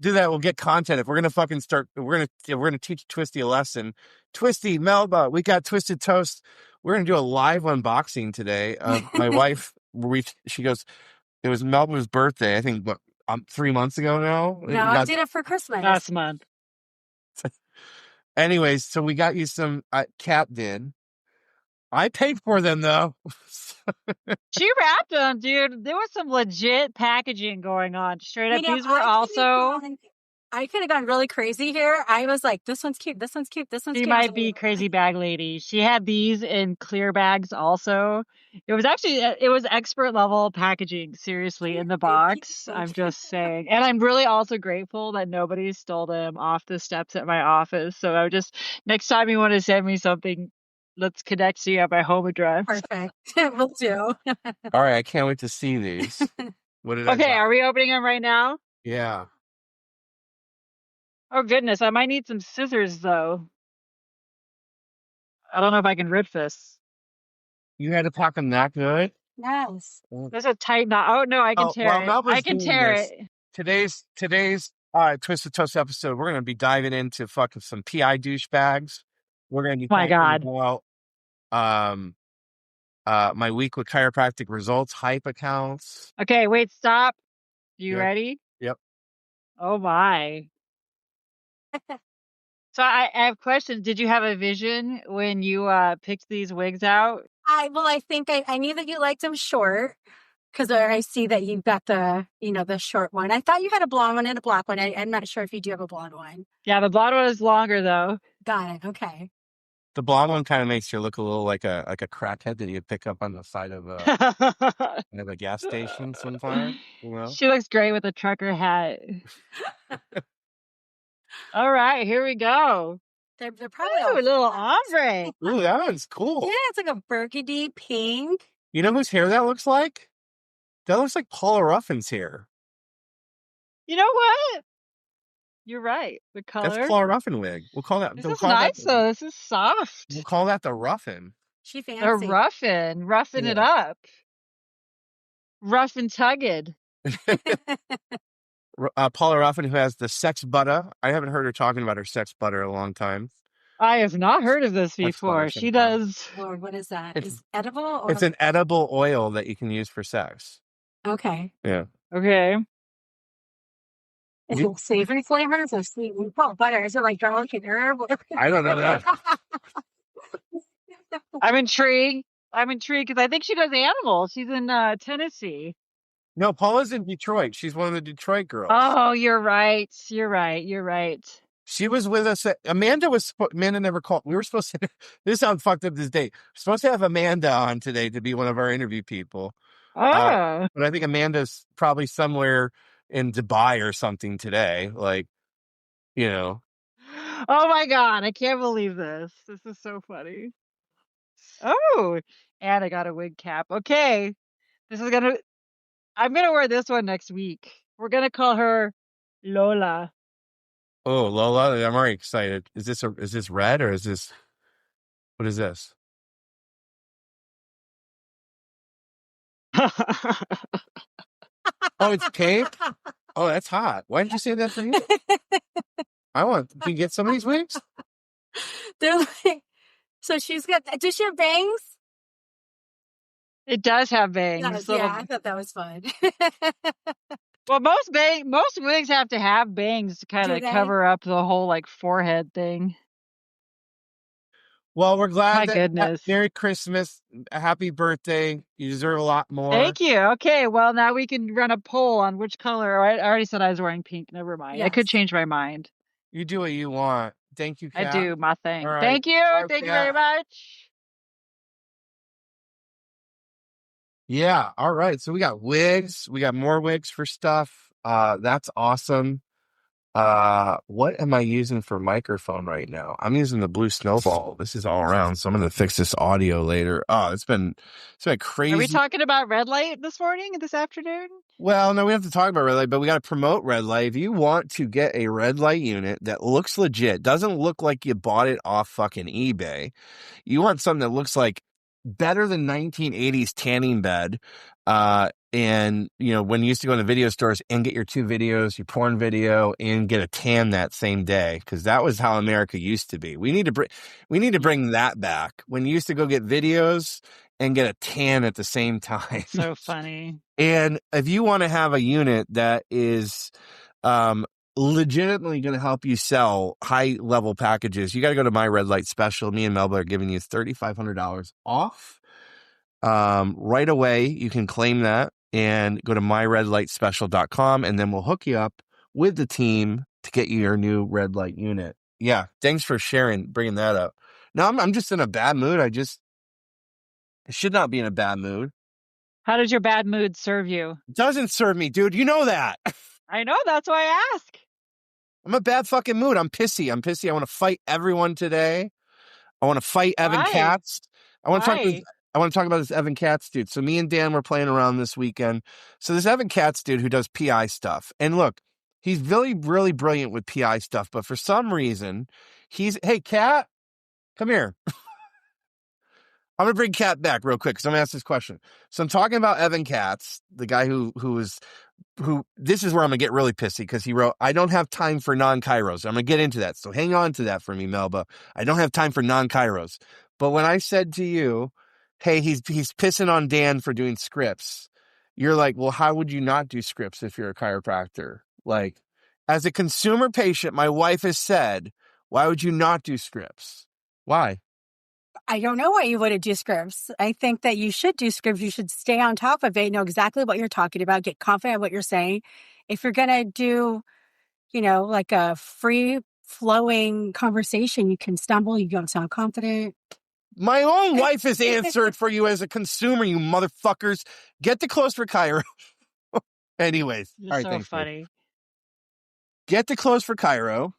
do that. We'll get content. If we're gonna fucking start, we're gonna teach Twisty a lesson. Twisty, Melba, we got Twisted Toast. We're gonna do a live unboxing today. My wife, she goes, it was Melba's birthday. I think 3 months ago now. No, I did it for Christmas last month. Anyways, so we got you some. Kat did. I paid for them though. She wrapped them, dude. There was some legit packaging going on. Straight up, these were also. I could have gone really crazy here. I was like, this one's cute. This one's cute. This one's cute. She might be crazy bag lady. She had these in clear bags also. It was expert level packaging, seriously, in the box. I'm just saying. And I'm really also grateful that nobody stole them off the steps at my office. So next time you want to send me something, let's connect so you have my home address. Perfect. Will do. All right. I can't wait to see these. Okay, are we opening them right now? Yeah. Oh, goodness. I might need some scissors, though. I don't know if I can rip this. You had to pack them that good? Yes. There's a tight knot. Oh, no, I can tear it. I can tear it. Today's Twisted Toast episode, we're going to be diving into fucking some PI douchebags. We're going to be about my week with Chiropractic Results hype accounts. Okay, wait, stop. You ready? Yep. Oh, my. So I have questions. Did you have a vision when you picked these wigs out? I think I knew that you liked them short because I see that you've got the short one. I thought you had a blonde one and a black one. I'm not sure if you do have a blonde one. Yeah, the blonde one is longer though. Got it. Okay. The blonde one kind of makes you look a little like a crackhead that you pick up on the side of a gas station sometimes. You know? She looks great with a trucker hat. All right, here we go. They're probably a little ombre. Ooh, that one's cool. Yeah, it's like a burgundy pink. You know whose hair that looks like? That looks like Paula Ruffin's hair. You know what? You're right. The color. That's Paula Ruffin wig. We'll call that. This is nice though. This is soft. We'll call that the Ruffin. She fancy. The Ruffin. Ruffin it up. Rough and tugged. Paula Ruffin, who has the sex butter. I haven't heard her talking about her sex butter in a long time. I have not heard of this before. She does. Lord, what is that? Is edible? Or... It's an edible oil that you can use for sex. Okay. Yeah. Okay. Is it savory flavors or sweet? We call it butter. Is it like garlic and herb? I don't know that. I'm intrigued because I think she does animals. She's in Tennessee. No, Paula's in Detroit. She's one of the Detroit girls. Oh, you're right. You're right. She was with us. Amanda never called. We were supposed to. This sounds fucked up this day. We're supposed to have Amanda on today to be one of our interview people. Oh. But I think Amanda's probably somewhere in Dubai or something today. Like, you know. Oh my God. I can't believe this. This is so funny. Oh, and I got a wig cap. Okay. I'm going to wear this one next week. We're going to call her Lola. Oh, Lola. I'm already excited. Is this red or what is this? Oh, it's pink? Oh, that's hot. Why didn't you say that for me? Can you get some of these wigs? They're like, so does she have bangs? It does have bangs. Yeah, I thought that was fun. Well, most wigs have to have bangs to kind of cover up the whole like forehead thing. Well, we're glad. My goodness. Merry Christmas. Happy birthday. You deserve a lot more. Thank you. Okay, well, now we can run a poll on which color. I already said I was wearing pink. Never mind. Yes. I could change my mind. You do what you want. Thank you, Kat. I do my thing. Right. Thank you. Thank you very much. Yeah. All right. So we got wigs. We got more wigs for stuff. That's awesome. What am I using for microphone right now? I'm using the Blue Snowball. This is all around, so I'm going to fix this audio later. Oh, it's been crazy. Are we talking about red light this afternoon? Well, no, we have to talk about red light, but we got to promote red light. If you want to get a red light unit that looks legit, doesn't look like you bought it off fucking eBay, you want something that looks like better than 1980s tanning bed, And, when you used to go into video stores and get your 2 videos, your porn video, and get a tan that same day, because that was how America used to be. We need to bring that back. When you used to go get videos and get a tan at the same time. So funny. And if you want to have a unit that is legitimately going to help you sell high level packages, you got to go to my red light special. Me and Melba are giving you $3,500 off right away. You can claim that and go to myredlightspecial.com, and then we'll hook you up with the team to get you your new red light unit. Yeah, thanks for bringing that up. No, I'm just in a bad mood. I should not be in a bad mood. How does your bad mood serve you? It doesn't serve me, dude. You know that. I know. That's why I ask. I'm a bad fucking mood. I'm pissy. I want to fight everyone today. I want to fight Evan Katz. I want to talk about this Evan Katz dude. So me and Dan were playing around this weekend. So this Evan Katz dude who does PI stuff. And look, he's really, really brilliant with PI stuff. But for some reason, hey, Kat, come here. I'm going to bring Kat back real quick because I'm going to ask this question. So I'm talking about Evan Katz, the guy who this is where I'm going to get really pissy because he wrote, I don't have time for non-chiros. I'm going to get into that. So hang on to that for me, Melba. I don't have time for non-chiros. But when I said to you, hey, he's pissing on Dan for doing scripts, you're like, well, how would you not do scripts if you're a chiropractor? Like, as a consumer patient, my wife has said, why would you not do scripts? Why? I don't know why you wouldn't do scripts. I think that you should do scripts. You should stay on top of it, know exactly what you're talking about, get confident in what you're saying. If you're going to do, like a free flowing conversation, you can stumble, you don't sound confident. My own wife has answered for you as a consumer, you motherfuckers. Get the close for Chiro. Anyways. You're all right, so thanks, funny. Babe. Get the close for Chiro.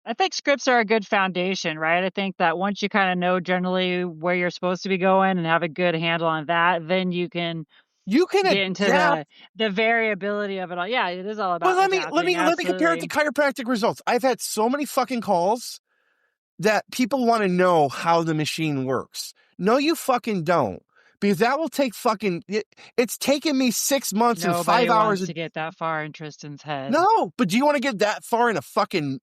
I think scripts are a good foundation, right? I think that once you kind of know generally where you're supposed to be going and have a good handle on that, then you can get into the variability of it all. Yeah, it is all about. But let me compare it to chiropractic results. I've had so many fucking calls that people want to know how the machine works. No, you fucking don't. Because that will take it's taken me 6 months and 5 hours to get that far in Tristan's head. No, but do you want to get that far in a fucking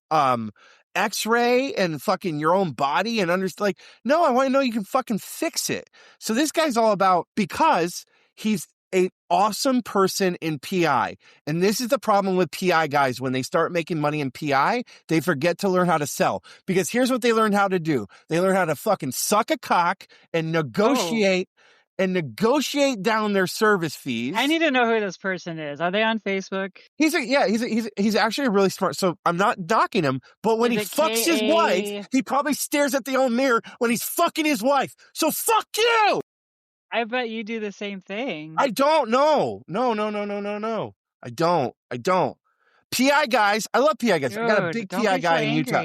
X-ray and fucking your own body and understand? No, I want to know you can fucking fix it. So this guy's all about, because he's an awesome person in PI. And this is the problem with PI guys. When they start making money in PI, they forget to learn how to sell. Because here's what they learn how to do. They learn how to fucking suck a cock and negotiate down their service fees. I need to know who this person is. Are they on Facebook? He's actually really smart. So I'm not knocking him, but when he fucks his wife, he probably stares at the old mirror when he's fucking his wife. So fuck you. I bet you do the same thing. I don't know. No. I don't. PI guys. I love PI guys. Dude, I got a big PI guy in Utah.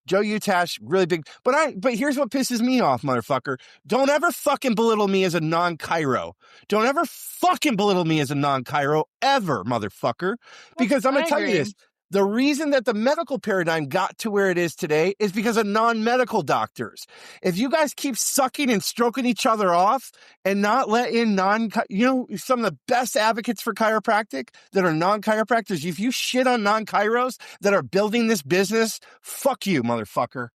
Joe Utash, really big. But here's what pisses me off, motherfucker. Don't ever fucking belittle me as a non-chiro. Don't ever fucking belittle me as a non-chiro ever, motherfucker. Because I'm going to tell you this. The reason that the medical paradigm got to where it is today is because of non-medical doctors. If you guys keep sucking and stroking each other off and not let in some of the best advocates for chiropractic that are non-chiropractors, if you shit on non-chiros that are building this business, fuck you, motherfucker.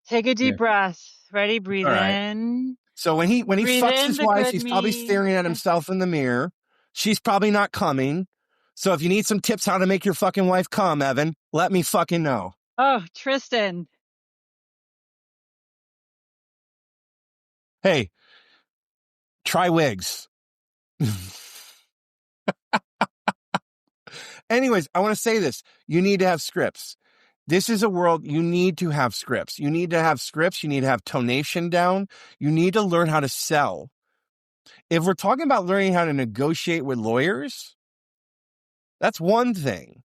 Take a deep breath. Ready? Breathe in. So when he fucks his wife, he's probably staring at himself in the mirror. She's probably not coming. So if you need some tips how to make your fucking wife come, Evan, let me fucking know. Oh, Tristan. Hey, try wigs. Anyways, I want to say this. You need to have scripts. This is a world you need to have scripts. You need to have scripts. You need to have tonation down. You need to learn how to sell. If we're talking about learning how to negotiate with lawyers, that's one thing.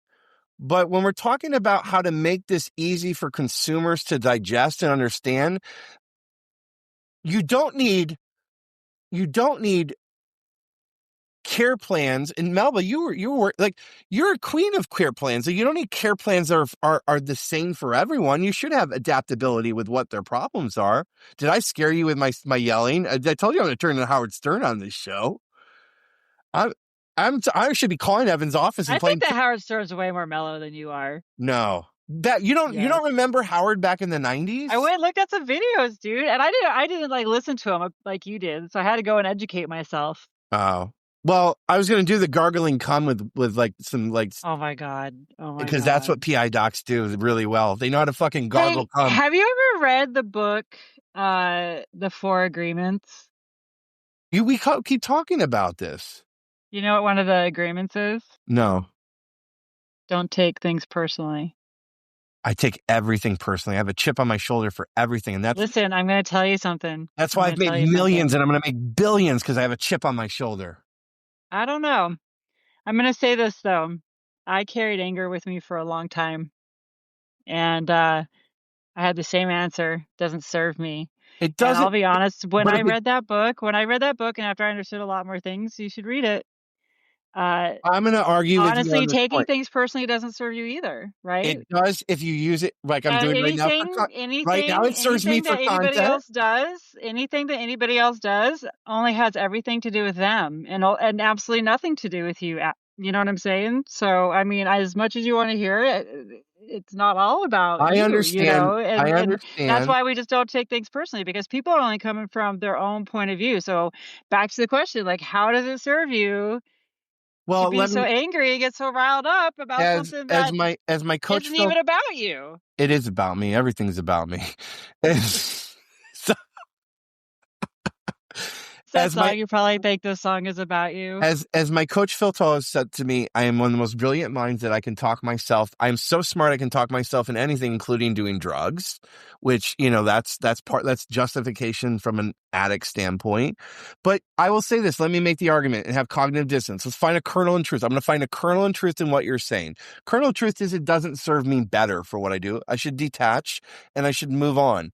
But when we're talking about how to make this easy for consumers to digest and understand, you don't need care plans. And Melba, you were like, you're a queen of care plans. You don't need care plans that are the same for everyone. You should have adaptability with what their problems are. Did I scare you with my yelling? I told you I'm going to turn to Howard Stern on this show. I should be calling Evan's office and I think playing. that Howard Stern's way more mellow than you are. No, that you don't remember Howard back in the 90s? I went and looked at some videos, dude, and I didn't like listen to him like you did, so I had to go and educate myself. Oh, well, I was going to do the gargling cum with like some like. Oh my god! Because that's what PI docs do really well. They know how to fucking gargle cum. Have you ever read the book, The Four Agreements? We keep talking about this. You know what one of the agreements is? No. Don't take things personally. I take everything personally. I have a chip on my shoulder for everything. And Listen, I'm going to tell you something. That's why I've made millions and I'm going to make billions because I have a chip on my shoulder. I don't know. I'm going to say this, though. I carried anger with me for a long time. And I had the same answer. Doesn't serve me. It doesn't. And I'll be honest, when I read that book, and after I understood a lot more things, you should read it. I'm going to argue with you. Honestly, taking things personally doesn't serve you either, right? It does if you use it like I'm doing right now. Right now, it serves me for content. Anything that anybody else does only has everything to do with them and absolutely nothing to do with you. You know what I'm saying? So, I mean, as much as you want to hear it, it's not all about you. I understand. I understand. And that's why we just don't take things personally, because people are only coming from their own point of view. So, back to the question, like, how does it serve you? Well, to be so angry and get so riled up about something that as my coach isn't even about you. It is about me. Everything's about me. You probably think this song is about you. As my coach Phil Toll has said to me, I am one of the most brilliant minds that I can talk myself. I'm so smart I can talk myself in anything, including doing drugs, which, that's justification from an addict standpoint. But I will say this, let me make the argument and have cognitive dissonance. Let's find a kernel in truth. I'm going to find a kernel in truth in what you're saying. Kernel of truth is it doesn't serve me better for what I do. I should detach and I should move on.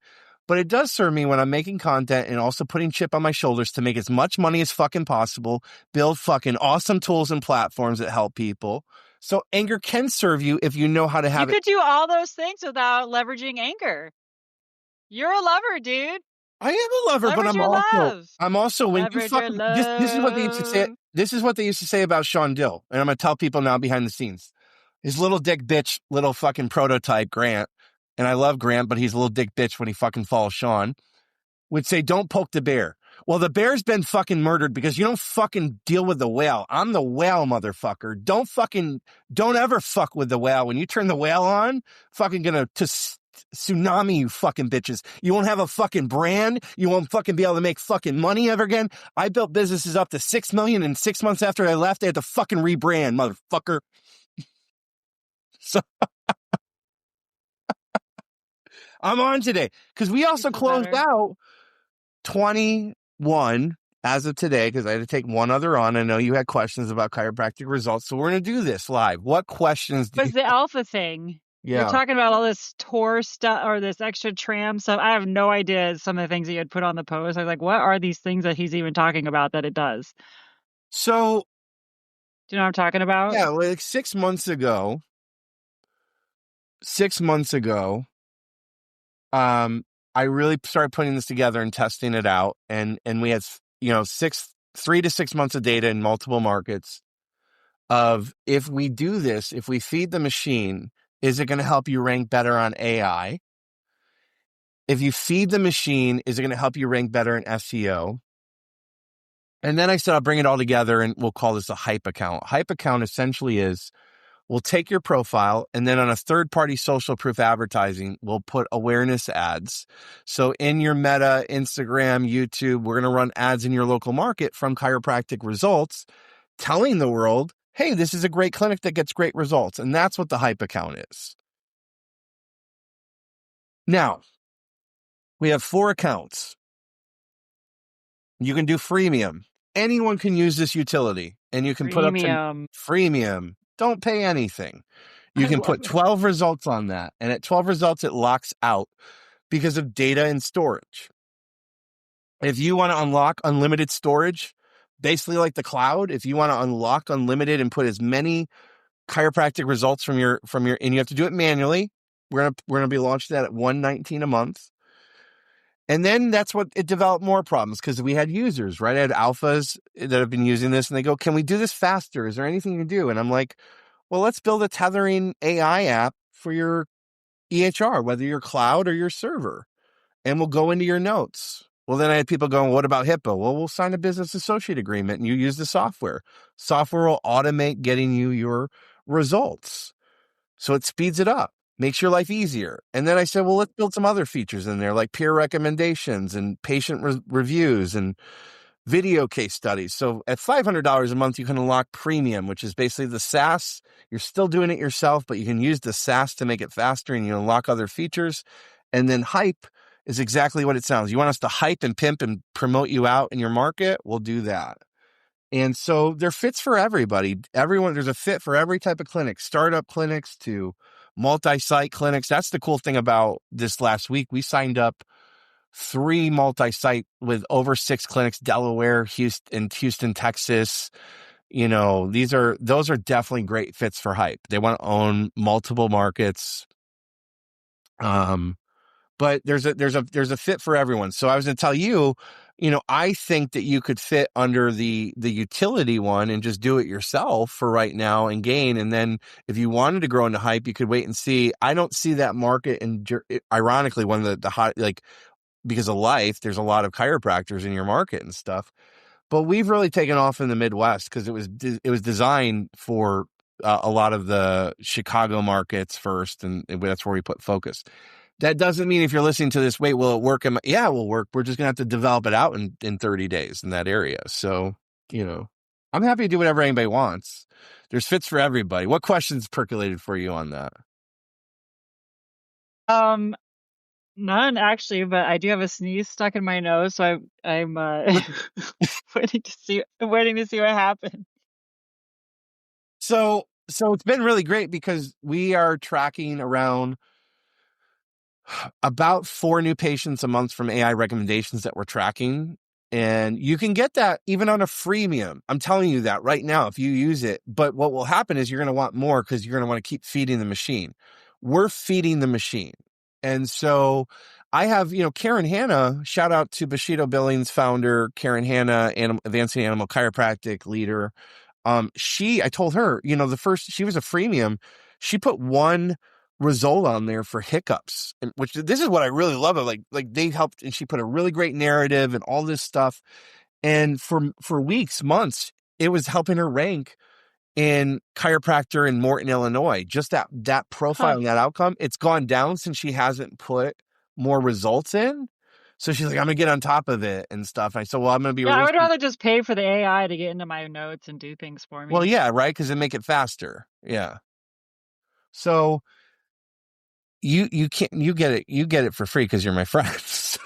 But it does serve me when I'm making content and also putting chip on my shoulders to make as much money as fucking possible, build fucking awesome tools and platforms that help people. So anger can serve you if you know how to have it. You could do all those things without leveraging anger. You're a lover, dude. I am a lover, but I'm also when you fucking this is what they used to say. This is what they used to say about Sean Dill, and I'm gonna tell people now behind the scenes. His little dick bitch, little fucking prototype Grant. And I love Grant, but he's a little dick bitch when he fucking follows Sean, would say, don't poke the bear. Well, the bear's been fucking murdered because you don't fucking deal with the whale. I'm the whale, motherfucker. Don't ever fuck with the whale. When you turn the whale on, fucking gonna tsunami you fucking bitches. You won't have a fucking brand. You won't fucking be able to make fucking money ever again. I built businesses up to 6 million and 6 months after I left, they had to fucking rebrand, motherfucker. So... I'm on today because we also closed out 21 as of today because I had to take one other on. I know you had questions about chiropractic results, so we're going to do this live. What questions do you... the alpha thing? Yeah. You're talking about all this TOR stuff or this extra tram stuff. I have no idea some of the things that you had put on the post. I was like, what are these things that he's even talking about that it does? So... Do you know what I'm talking about? Yeah, like 6 months ago... I really started putting this together and testing it out. And we had, 3 to 6 months of data in multiple markets of if we do this, if we feed the machine, is it going to help you rank better on AI? If you feed the machine, is it going to help you rank better in SEO? And then I said, I'll bring it all together and we'll call this a hype account. Hype account essentially is, we'll take your profile and then on a third-party social proof advertising, we'll put awareness ads. So in your Meta, Instagram, YouTube, we're going to run ads in your local market from Chiropractic Results, telling the world, hey, this is a great clinic that gets great results. And that's what the hype account is. Now, we have 4 accounts. You can do freemium. Anyone can use this utility. And you can put up to freemium. Don't pay anything. You can put 12 results on that. And at 12 results, it locks out because of data and storage. If you want to unlock unlimited storage, basically like the cloud. If you want to unlock unlimited and put as many chiropractic results from your, and you have to do it manually. We're going to be launching that at $119 a month. And then that's what it developed more problems because we had users, right? I had alphas that have been using this and they go, can we do this faster? Is there anything you can do? And I'm like, well, let's build a tethering AI app for your EHR, whether you're cloud or your server, and we'll go into your notes. Well, then I had people going, what about HIPAA? Well, we'll sign a business associate agreement and you use the software. Software will automate getting you your results. So it speeds it up, makes your life easier. And then I said, well, let's build some other features in there like peer recommendations and patient reviews and video case studies. So at $500 a month, you can unlock Premium, which is basically the SaaS. You're still doing it yourself, but you can use the SaaS to make it faster and you unlock other features. And then Hype is exactly what it sounds. You want us to hype and pimp and promote you out in your market? We'll do that. And so there fits for everybody. There's a fit for every type of clinic, startup clinics to multi-site clinics. That's the cool thing about this last week. We signed up 3 multi-site with over 6 clinics, Delaware, Houston, Texas. Those are definitely great fits for Hype. They want to own multiple markets. But there's a fit for everyone. So I was going to tell you, I think that you could fit under the utility one and just do it yourself for right now and gain. And then if you wanted to grow into Hype, you could wait and see. I don't see that market. And ironically, one of the hot, like, because of life, there's a lot of chiropractors in your market and stuff. But we've really taken off in the Midwest because it was designed for a lot of the Chicago markets first, and that's where we put focus. That doesn't mean if you're listening to this, wait, will it work? Yeah, it will work. We're just going to have to develop it out in 30 days in that area. So, I'm happy to do whatever anybody wants. There's fits for everybody. What questions percolated for you on that? None actually, but I do have a sneeze stuck in my nose, so I'm waiting to see what happens. So it's been really great because we are tracking around about 4 new patients a month from AI recommendations that we're tracking. And you can get that even on a freemium. I'm telling you that right now, if you use it. But what will happen is you're going to want more because you're going to want to keep feeding the machine. We're feeding the machine. And so I have, Karen Hanna, shout out to Bushido Billings founder, Karen Hanna, Advancing Animal Chiropractic leader. I told her, she was a freemium. She put 1 result on there for hiccups, and which this is what I really love. Like they helped, and she put a really great narrative and all this stuff. And for weeks, months, it was helping her rank in chiropractor in Morton, Illinois. Just that profile and that outcome, it's gone down since she hasn't put more results in. So she's like, I'm gonna get on top of it and stuff. And I said, well, I'm gonna be. Yeah, I would rather just pay for the AI to get into my notes and do things for me. Well, yeah, right, because it make it faster. Yeah. So you get it for free because you're my friend. So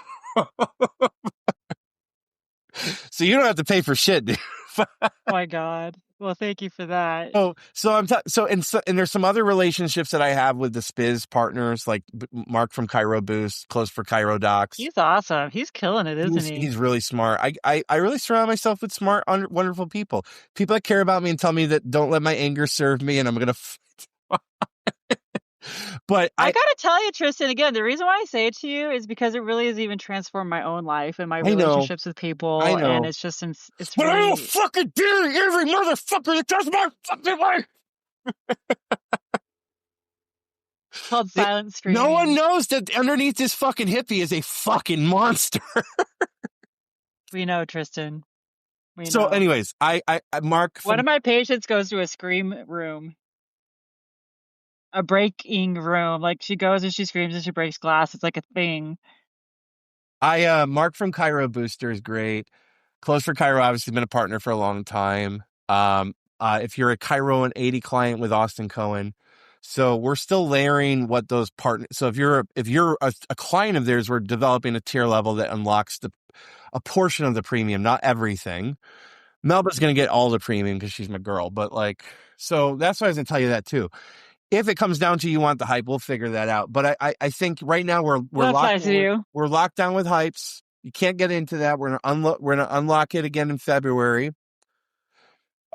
you don't have to pay for shit, dude. Oh my God. Well, thank you for that. And there's some other relationships that I have with the Spiz partners, like Mark from Chiro Boost, Close for Chiro Docs. He's awesome. He's killing it, isn't he? He's really smart. I really surround myself with smart, wonderful people. People that care about me and tell me that don't let my anger serve me, and I'm gonna. But I gotta tell you, Tristan, again, the reason why I say it to you is because it really has even transformed my own life and my relationships with people. I know. And it's just, it's but really... I will fucking dare every motherfucker that does my fucking life. It's called silent screaming. No one knows that underneath this fucking hippie is a fucking monster. We know, Tristan. We know. Anyways, I Mark. One of my patients goes to a scream room. A breaking room. Like she goes and she screams and she breaks glass. It's like a thing. Mark from Chiro Booster is great. Close for Chiro, obviously been a partner for a long time. If you're a Chiro and 80 client with Austin Cohen, so we're still layering what those partners. So if you're a client of theirs, we're developing a tier level that unlocks a portion of the premium, not everything. Melba's going to get all the premium because she's my girl, but so that's why I was going to tell you that too. If it comes down to you want the hype, we'll figure that out. But I think right now we're locked down with hypes. You can't get into that. We're gonna unlock it again in February.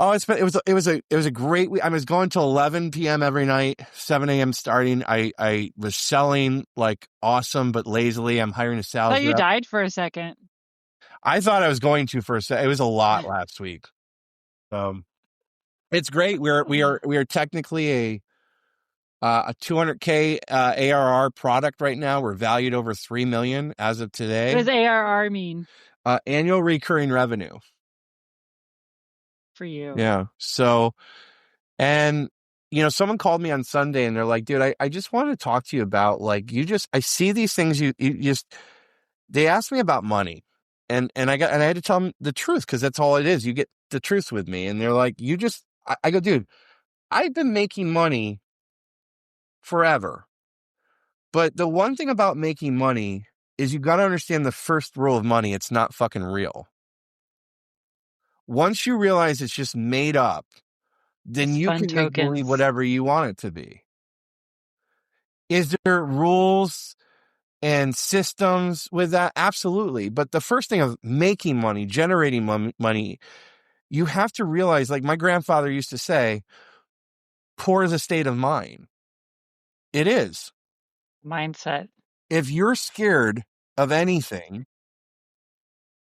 Oh, it was a great week. I was going till 11 p.m. every night, 7 a.m. starting. I was selling like awesome, but lazily. I'm hiring a I sales thought you rep. died for a second. I thought I was going to for a second. It was a lot last week. It's great. We are technically a 200K ARR product right now. We're valued over 3 million as of What today. does ARR mean Annual recurring revenue. for you? Yeah. So, and someone called me on Sunday and they're like, dude, I just want to talk to you about like, I see these things you just, they asked me about money and I had to tell them the truth because that's all it is. You get the truth with me. And they're like, I go, dude, I've been making money forever. But the one thing about making money is you got to understand the first rule of money. It's not fucking real. Once you realize it's just made up, then Just you fun can make believe tokens. whatever you want it to be. Is there rules and systems with that? Absolutely. But the first thing of making money, generating money, you have to realize, like my grandfather used to say, poor is a state of mind. It is. Mindset. If you're scared of anything,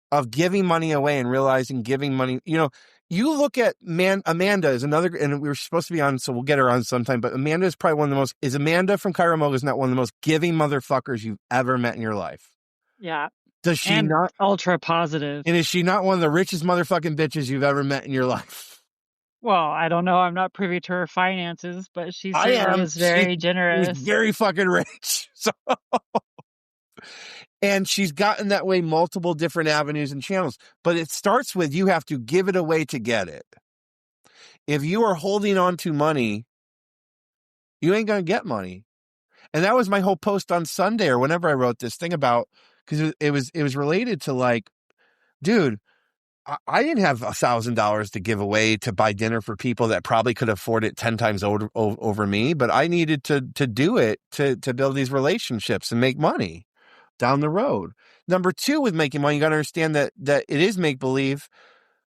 of giving money away and realizing giving money, you look at Amanda is another, and we were supposed to be on, so we'll get her on sometime, but Amanda is probably is Amanda from Chiro Mogul is not one of the most giving motherfuckers you've ever met in your life. Yeah. Does she And not? ultra positive. And is she not one of the richest motherfucking bitches you've ever met in your life? Well, I don't know. I'm not privy to her finances, but she I certainly am. is very She's generous. very fucking rich. So, and she's gotten that way multiple different avenues and channels. But it starts with you have to give it away to get it. If you are holding on to money, you ain't going to get money. And that was my whole post on Sunday or whenever I wrote this thing about, because it was related to like, dude, I didn't have $1,000 to give away to buy dinner for people that probably could afford it 10 times over me, but I needed to do it to build these relationships and make money down the road. Number two, with making money, you got to understand that it is make believe.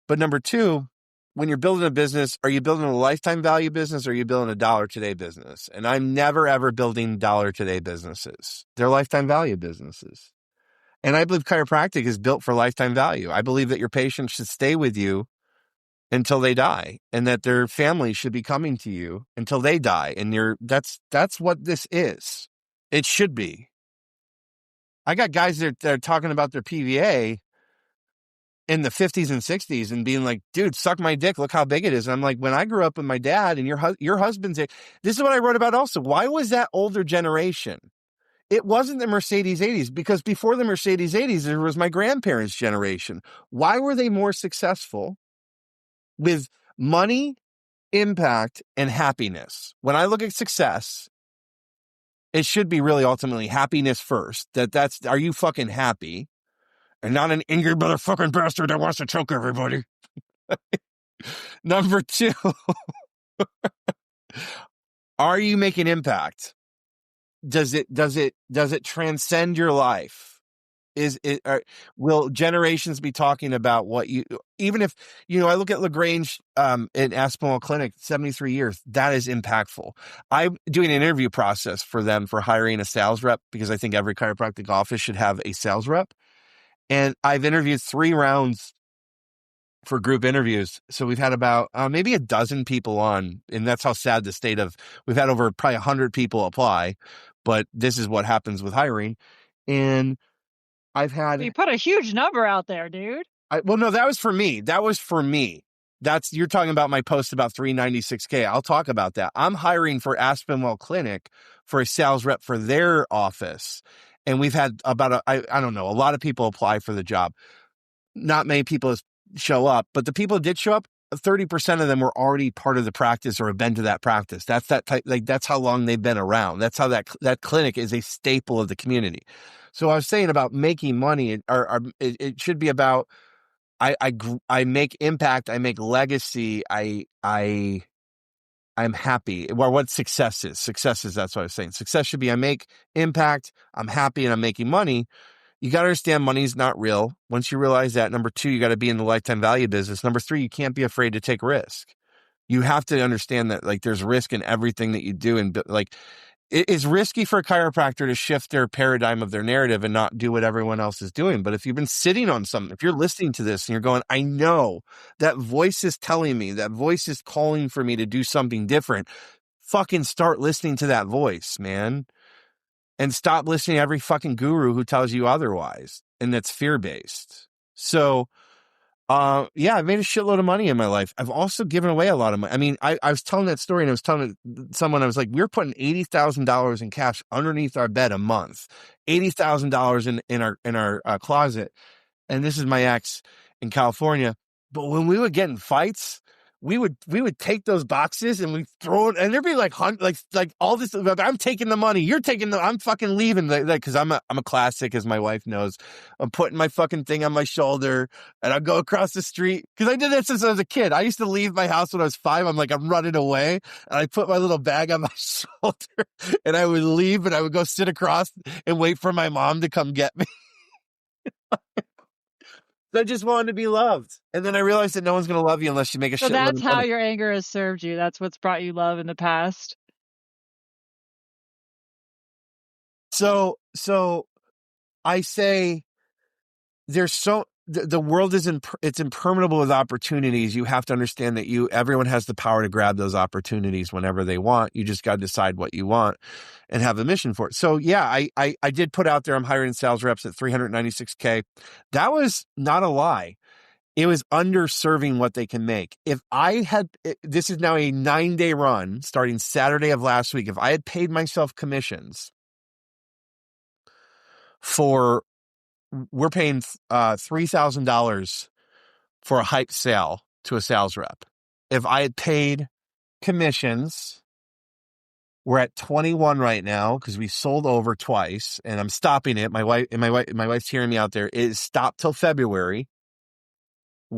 But number two, when you're building a business, are you building a lifetime value business or are you building a dollar today business? And I'm never, ever building dollar today businesses. They're lifetime value businesses. And I believe chiropractic is built for lifetime value. I believe that your patients should stay with you until they die and that their family should be coming to you until they die. And that's what this is. It should be. I got guys that are talking about their PVA in the 50s and 60s and being like, dude, suck my dick. Look how big it is. And I'm like, when I grew up with my dad and your husband's, this is what I wrote about also. Why was that older generation? It wasn't the Mercedes 80s because before the Mercedes 80s, there was my grandparents' generation. Why were they more successful with money, impact, and happiness? When I look at success, it should be really ultimately happiness first. Are you fucking happy? And not an angry motherfucking bastard that wants to choke everybody. Number two, are you making impact? Does it transcend your life? Will generations be talking about what you, even if, I look at LaGrange in Aspinwall Clinic, 73 years, that is impactful. I'm doing an interview process for them for hiring a sales rep because I think every chiropractic office should have a sales rep. And I've interviewed 3 rounds for group interviews. So we've had about maybe a dozen people on, and that's how sad the state of, we've had over probably 100 people apply, but this is what happens with hiring. And I've had, You put a huge number out there, dude. well, no, that was for me. You're talking about my post about 396K. I'll talk about that. I'm hiring for Aspinwall Clinic for a sales rep for their office. And we've had about, I don't know, a lot of people apply for the job. Not many people show up, but the people that did show up, 30% of them were already part of the practice or have been to that practice. That's that type, like that's how long they've been around. That's how that clinic is a staple of the community. So I was saying about making money, it should be about, I make impact, I make legacy, I'm happy. Well, what success is, that's what I was saying. Success should be I make impact, I'm happy, and I'm making money. you got to understand money's not real. Once you realize that, number 2, you got to be in the lifetime value business. Number 3, you can't be afraid to take risk. You have to understand that like there's risk in everything that you do. And like, it's risky for a chiropractor to shift their paradigm of their narrative and not do what everyone else is doing. But if you've been sitting on something, if you're listening to this and you're going, I know that voice is telling me, that voice is calling for me to do something different, fucking start listening to that voice, man. And stop listening to every fucking guru who tells you otherwise. And that's fear-based. So, yeah, I've made a shitload of money in my life. I've also given away a lot of money. I mean, I was telling that story and I was telling someone, I was like, we're putting $80,000 in cash underneath our bed a month, $80,000 in our closet. And this is my ex in California. But when we would get in fights, we would take those boxes and we throw it, and there'd be like all this. I'm taking the money. You're taking I'm fucking leaving because I'm a classic, as my wife knows. I'm putting my fucking thing on my shoulder and I go across the street because I did that since I was a kid. I used to leave my house when I was 5. I'm running away, and I put my little bag on my shoulder and I would leave and I would go sit across and wait for my mom to come get me. I just wanted to be loved. And then I realized that no one's going to love you unless you make a shitload of money. So that's how your anger has served you. That's what's brought you love in the past. So I say the world is it's impermeable with opportunities. You have to understand that everyone has the power to grab those opportunities whenever they want. You just got to decide what you want and have a mission for it. So yeah, I did put out there, I'm hiring sales reps at $396K. That was not a lie. It was underserving what they can make. If I had, this is now a 9-day run starting Saturday of last week. If I had paid myself commissions we're paying $3,000 for a hype sale to a sales rep. If I had paid commissions, we're at 21 right now because we sold over twice, and I'm stopping it. My wife's hearing me out there. It is stopped till February. I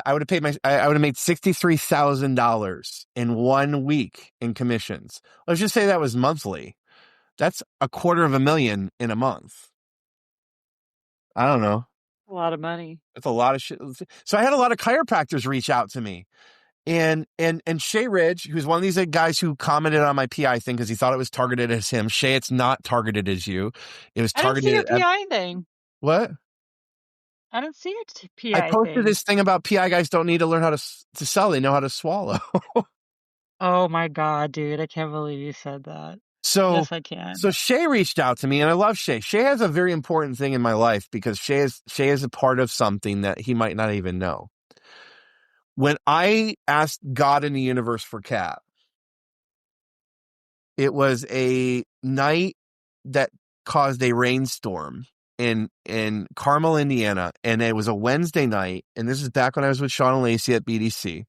would have made $63,000 in 1 week in commissions. Let's just say that was monthly. That's $250,000 in a month. I don't know. A lot of money. It's a lot of shit. So I had a lot of chiropractors reach out to me. And Shay Ridge, who's one of these guys who commented on my PI thing because he thought it was targeted as him. Shay, it's not targeted as you. It was targeted. I didn't see a PI thing. What? I don't see a PI I posted this thing about PI guys don't need to learn how to sell. They know how to swallow. Oh my God, dude. I can't believe you said that. So, yes, I can. So Shay reached out to me, and I love Shay. Shay has a very important thing in my life because Shay is a part of something that he might not even know. When I asked God in the universe for Kat, it was a night that caused a rainstorm in Carmel, Indiana, and it was a Wednesday night, and this is back when I was with Sean and Lacey at BDC,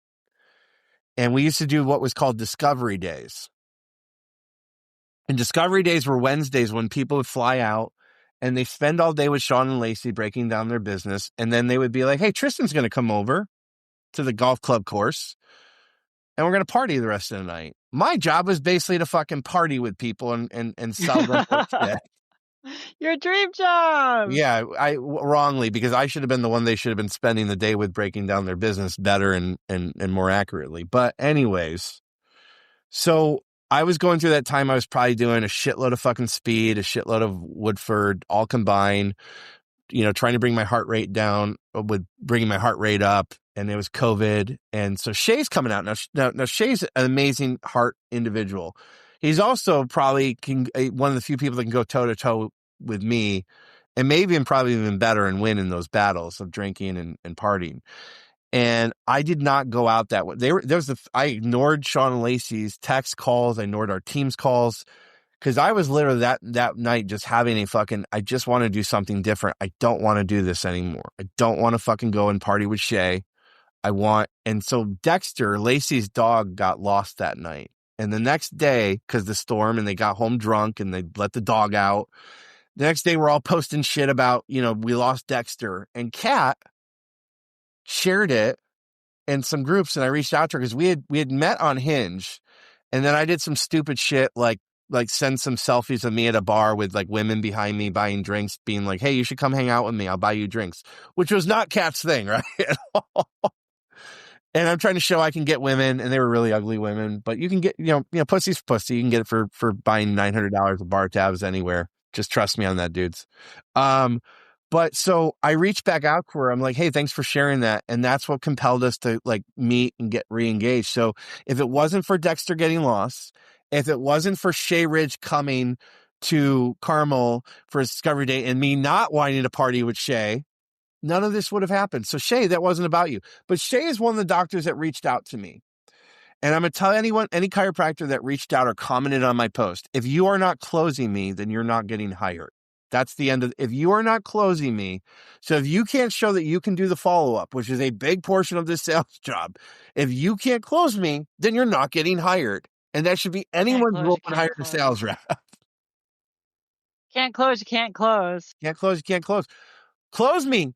and we used to do what was called Discovery Days. And Discovery Days were Wednesdays when people would fly out and they spend all day with Sean and Lacey breaking down their business. And then they would be like, hey, Tristan's going to come over to the golf club course and we're going to party the rest of the night. My job was basically to fucking party with people and sell them shit. Your dream job. Yeah, wrongly, because I should have been the one they should have been spending the day with breaking down their business better and more accurately. But anyways, so I was going through that time. I was probably doing a shitload of fucking speed, a shitload of Woodford, all combined, trying to bring my heart rate down with bringing my heart rate up. And it was COVID. And so Shay's coming out now. Shay's an amazing heart individual. He's also probably one of the few people that can go toe to toe with me, and maybe probably even better and win in those battles of drinking and partying. And I did not go out that way. I ignored Sean and Lacey's text calls. I ignored our team's calls because I was literally that night just having I just want to do something different. I don't want to do this anymore. I don't want to fucking go and party with Shay. And so Dexter, Lacey's dog, got lost that night. And the next day, because the storm, and they got home drunk and they let the dog out. The next day, we're all posting shit about, we lost Dexter. And Kat shared it in some groups, and I reached out to her because we had met on Hinge. And then I did some stupid shit like like send some selfies of me at a bar with like women behind me buying drinks, being like, "Hey, you should come hang out with me. I'll buy you drinks," which was not Kat's thing, right? And I'm trying to show I can get women, and they were really ugly women, but you can get, pussy's pussy. You can get it for buying $900 of bar tabs anywhere. Just trust me on that, dudes. But so I reached back out to her. I'm like, hey, thanks for sharing that. And that's what compelled us to like meet and get re-engaged. So if it wasn't for Dexter getting lost, if it wasn't for Shay Ridge coming to Carmel for his discovery day and me not wanting to party with Shay, none of this would have happened. So Shay, that wasn't about you. But Shay is one of the doctors that reached out to me. And I'm going to tell anyone, any chiropractor that reached out or commented on my post, if you are not closing me, then you're not getting hired. That's the end of, if you are not closing me. So if you can't show that you can do the follow-up, which is a big portion of this sales job, if you can't close me, then you're not getting hired. And that should be Can't anyone's close, role you when can't hiring a sales close. rep. Can't close, you can't close. Can't close, you can't close. Close me,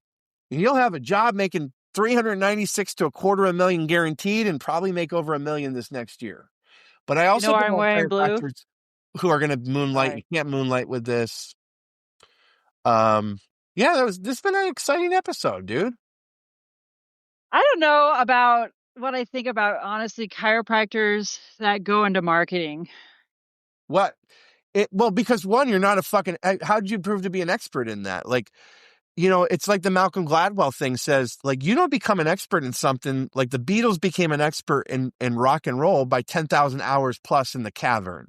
and you'll have a job making 396 to $250,000 guaranteed and probably make over $1 million this next year. But I You know also why don't I'm want wearing blue? chiropractors who are going to moonlight. You Sorry. can't moonlight with this. Yeah, this has been an exciting episode, dude. I don't know about what I think about, honestly, chiropractors that go into marketing. What? Well, because one, you're not a fucking, how did you prove to be an expert in that? Like, it's like the Malcolm Gladwell thing says, like, you don't become an expert in something. Like the Beatles became an expert in rock and roll by 10,000 hours plus in the cavern.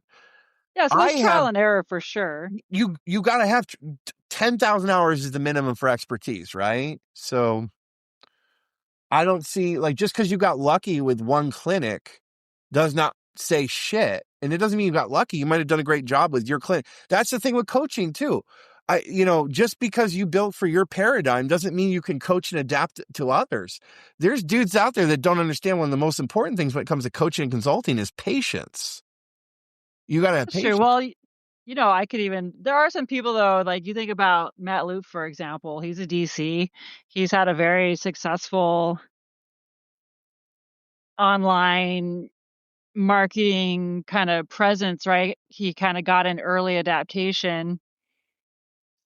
Yeah, so I there's have, trial and error for sure. you got to have 10,000 hours is the minimum for expertise, right? So I don't see, like, just because you got lucky with one clinic does not say shit. And it doesn't mean you got lucky. You might have done a great job with your clinic. That's the thing with coaching too. Just because you built for your paradigm doesn't mean you can coach and adapt to others. There's dudes out there that don't understand one of the most important things when it comes to coaching and consulting is patience. You got to have That's true. patience. Well, I could even, there are some people though, like you think about Matt Loop, for example, he's a DC. He's had a very successful online marketing kind of presence, right? He kind of got an early adaptation.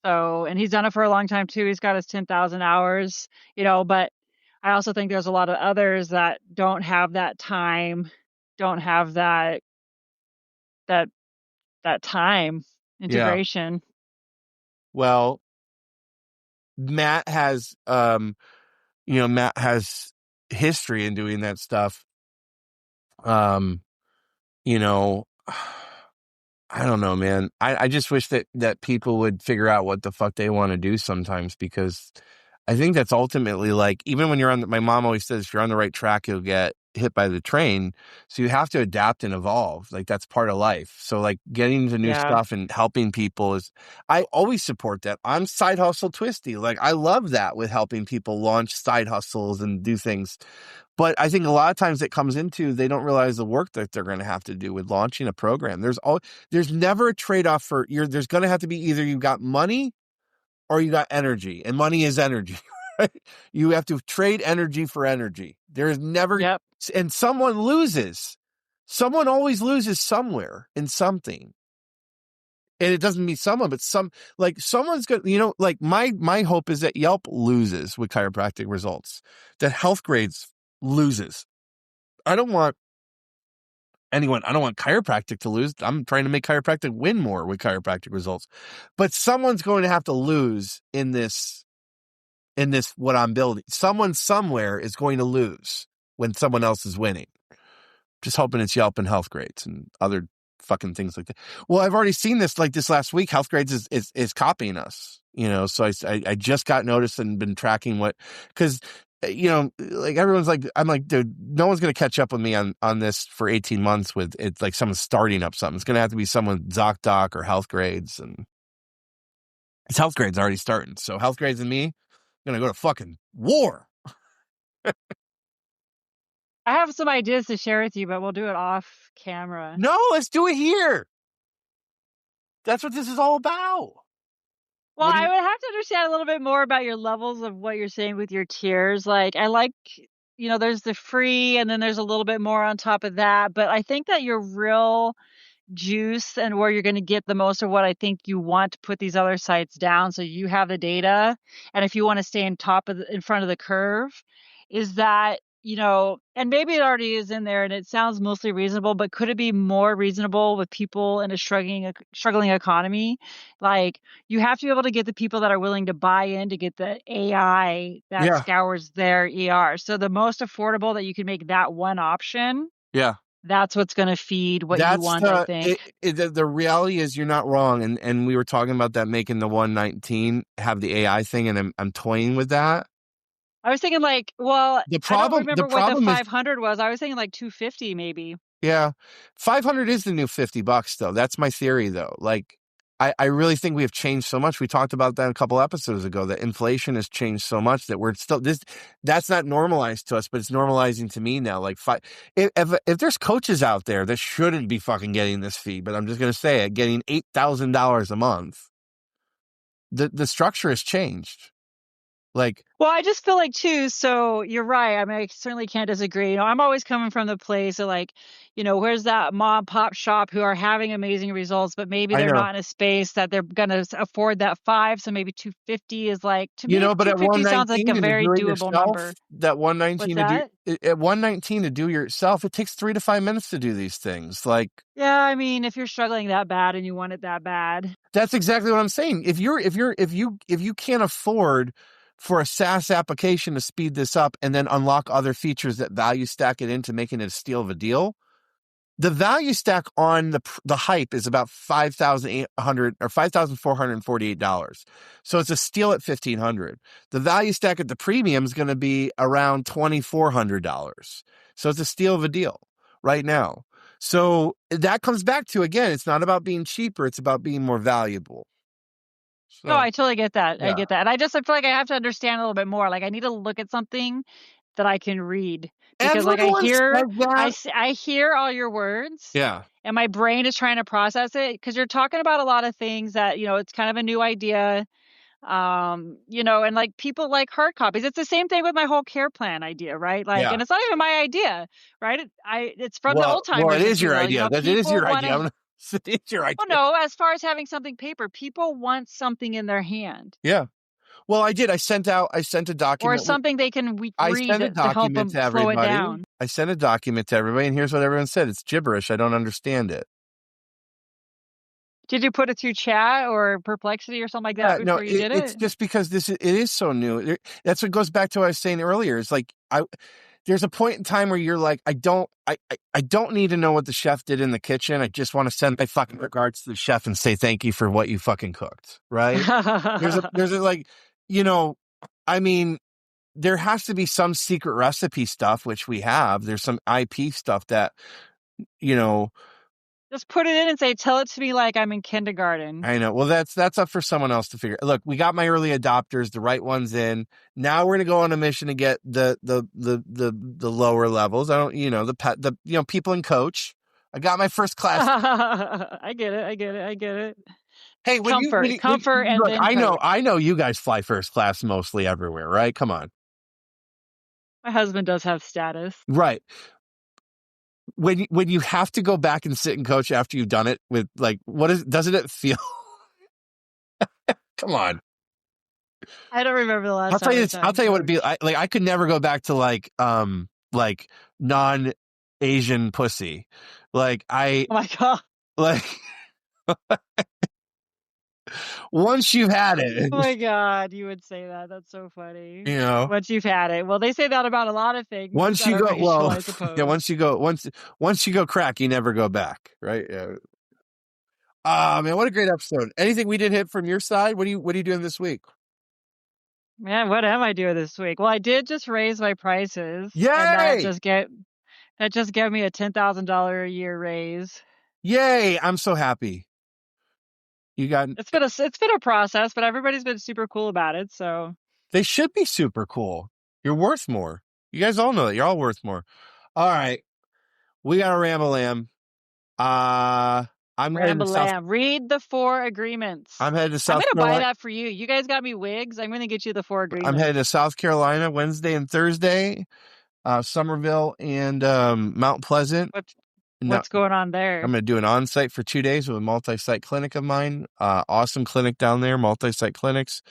So, and he's done it for a long time too. He's got his 10,000 hours, but I also think there's a lot of others that don't have that time, don't have that that time Yeah. integration. Well, Matt has, Matt has history in doing that stuff. Um, you know, I don't know, man. I just wish that people would figure out what the fuck they want to do sometimes, because I think that's ultimately, like, even when you're my mom always says, if you're on the right track, you'll get hit by the train. So you have to adapt and evolve. Like, that's part of life. So like getting into new Yeah. stuff and helping people I always support that. I'm side hustle twisty. Like, I love that with helping people launch side hustles and do things. But I think a lot of times it comes into, they don't realize the work that they're going to have to do with launching a program. There's never a trade-off there's going to have to be either you got money or you got energy, and money is energy. Right? You have to trade energy for energy. There is never, Yep. and someone loses. Someone always loses somewhere in something. And it doesn't mean someone, but someone's going to, like my hope is that Yelp loses with chiropractic results, that Health Grades loses. I don't want chiropractic to lose. I'm trying to make chiropractic win more with chiropractic results. But someone's going to have to lose in this, what I'm building. Someone somewhere is going to lose when someone else is winning. Just hoping it's Yelp and Health Grades and other fucking things like that. Well, I've already seen this, like this last week. Health Grades is copying us, so I just got noticed and been tracking because like everyone's like, I'm like, dude, no one's going to catch up with me on this for 18 months with it. Like someone starting up something. It's going to have to be someone ZocDoc or Health Grades, and it's Health Grades already starting. So Health Grades and me going to go to fucking war. I have some ideas to share with you, but we'll do it off camera. No, let's do it here. That's what this is all about. Well, I would have to understand a little bit more about your levels of what you're saying with your tiers. Like, I like, there's the free and then there's a little bit more on top of that. But I think that your real juice and where you're going to get the most of what I think you want to put these other sites down so you have the data. And if you want to stay in front of the curve, is that, and maybe it already is in there and it sounds mostly reasonable, but could it be more reasonable with people in a struggling economy? Like, you have to be able to get the people that are willing to buy in to get the AI that Yeah. scours their ER. So the most affordable that you can make that one option, Yeah. that's what's going to feed what you That's want, I think. the reality is you're not wrong. And we were talking about that, making the 119 have the AI thing. And I'm toying with that. I was thinking I don't The remember what the problem is, 500 was. I was thinking like 250 maybe. yeah, 500 is the new $50 though. That's my theory though. Like, I really think we have changed so much. We talked about that a couple episodes ago, that inflation has changed so much that we're still that's not normalized to us, but it's normalizing to me now. Like, if there's coaches out there that shouldn't be fucking getting this fee, but I'm just going to say it, getting $8,000 a month, the structure has changed. Like, Well, I just feel like too, so you're right. I mean, I certainly can't disagree. I'm always coming from the place of where's that mom pop shop who are having amazing results, but maybe I they're know, not in a space that they're going to afford that 5. So maybe 250 is to me, but at 250 sounds like a 119 to very do it doable yourself, number. What's that? at 119 to do yourself, it takes 3 to 5 minutes to do these things. Like, Yeah, I mean, if you're struggling that bad and you want it that bad. that's exactly what I'm saying. If you can't afford for a SaaS application to speed this up and then unlock other features that value stack it into making it a steal of a deal, the value stack on the hype is about $5,800 or $5,448. So it's a steal at $1,500. The value stack at the premium is going to be around $2,400. So it's a steal of a deal right now. So that comes back to, again, it's not about being cheaper. It's about being more valuable. No, So, I totally get that. I yeah. get that. And I feel like I have to understand a little bit more. Like, I need to look at something that I can read because Everyone says that. I hear all your words Yeah. and my brain is trying to process it because you're talking about a lot of things that, it's kind of a new idea. And like people like hard copies. It's the same thing with my whole care plan idea, right? Like, Yeah. and it's not even my idea, right? It's from the old Well, it timers, is if you your will. idea. That it is People your want idea. to, It is your well, idea. no, as far as having something paper, people want something in their hand. Yeah. Well, I did. I sent a Or document. something they can I read sent a to help document them to slow it everybody. down. I sent a document to everybody, and here's what everyone said. It's gibberish. I don't understand it. Did you put it through chat or Perplexity or something like that No, before you did it's it? just because it is so new. That's what goes back to what I was saying earlier. It's like there's a point in time where you're like, I don't need to know what the chef did in the kitchen. I just want to send my fucking regards to the chef and say thank you for what you fucking cooked. Right? there's a like, I mean, there has to be some secret recipe stuff, which we have. There's some IP stuff that, Just put it in and say, tell it to me like I'm in kindergarten. I know. Well, that's up for someone else to figure. Look, we got my early adopters, the right ones in. Now we're going to go on a mission to get the lower levels. I don't, people in coach. I got my first class. I get it. Hey, Comfort, and look, then I know you guys fly first class mostly everywhere, right? Come on. my husband does have status. Right. When you have to go back and sit and coach after you've done it with doesn't it feel? Come on. I don't remember the last time. I'll tell you what it'd be like. I could never go back to like non-Asian pussy. Oh my God. Like once you've had it. Oh my God, you would say that. That's so funny. You know, Once you've had it. Well, they say that about a lot of things. Once you go, racial, I suppose. yeah. Once you go crack, you never go back, right? Yeah. Man, what a great episode! Anything we didn't hit from your side? What are you doing this week? Man, what am I doing this week? Well, I did just raise my prices. Yay! And that just gave me a $10,000 a year raise. Yay! I'm so happy. It's been a process, but everybody's been super cool about it. So they should be super cool. You're worth more. You guys all know that. You're all worth more. All right, we got a Ramble-Lamb. I'm headed to South. Read the 4 agreements. I'm headed to South I'm Carolina. gonna buy that for you. You guys got me wigs. I'm gonna get you the 4 agreements. I'm headed to South Carolina Wednesday and Thursday, Somerville and Mount Pleasant. No, What's going on I'm there? going to do an on-site for 2 days with a multi-site clinic of mine. Awesome clinic down there, multi-site clinics.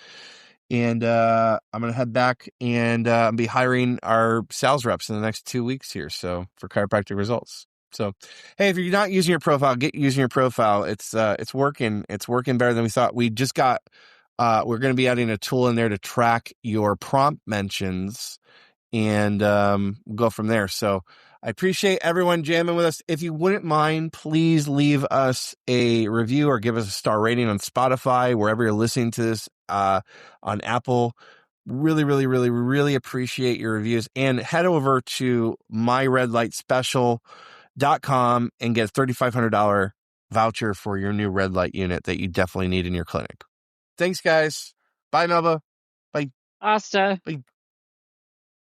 And I'm going to head back and be hiring our sales reps in the next 2 weeks here. So for Chiropractic Results. So, hey, if you're not using your profile, get using your profile. It's working. It's working better than we thought. We just got, we're going to be adding a tool in there to track your prompt mentions and go from there. So I appreciate everyone jamming with us. If you wouldn't mind, please leave us a review or give us a star rating on Spotify, wherever you're listening to this, on Apple. Really, really, really, really appreciate your reviews. And head over to myredlightspecial.com and get a $3,500 voucher for your new red light unit that you definitely need in your clinic. Thanks, guys. Bye, Melba. Bye. Asta. Bye.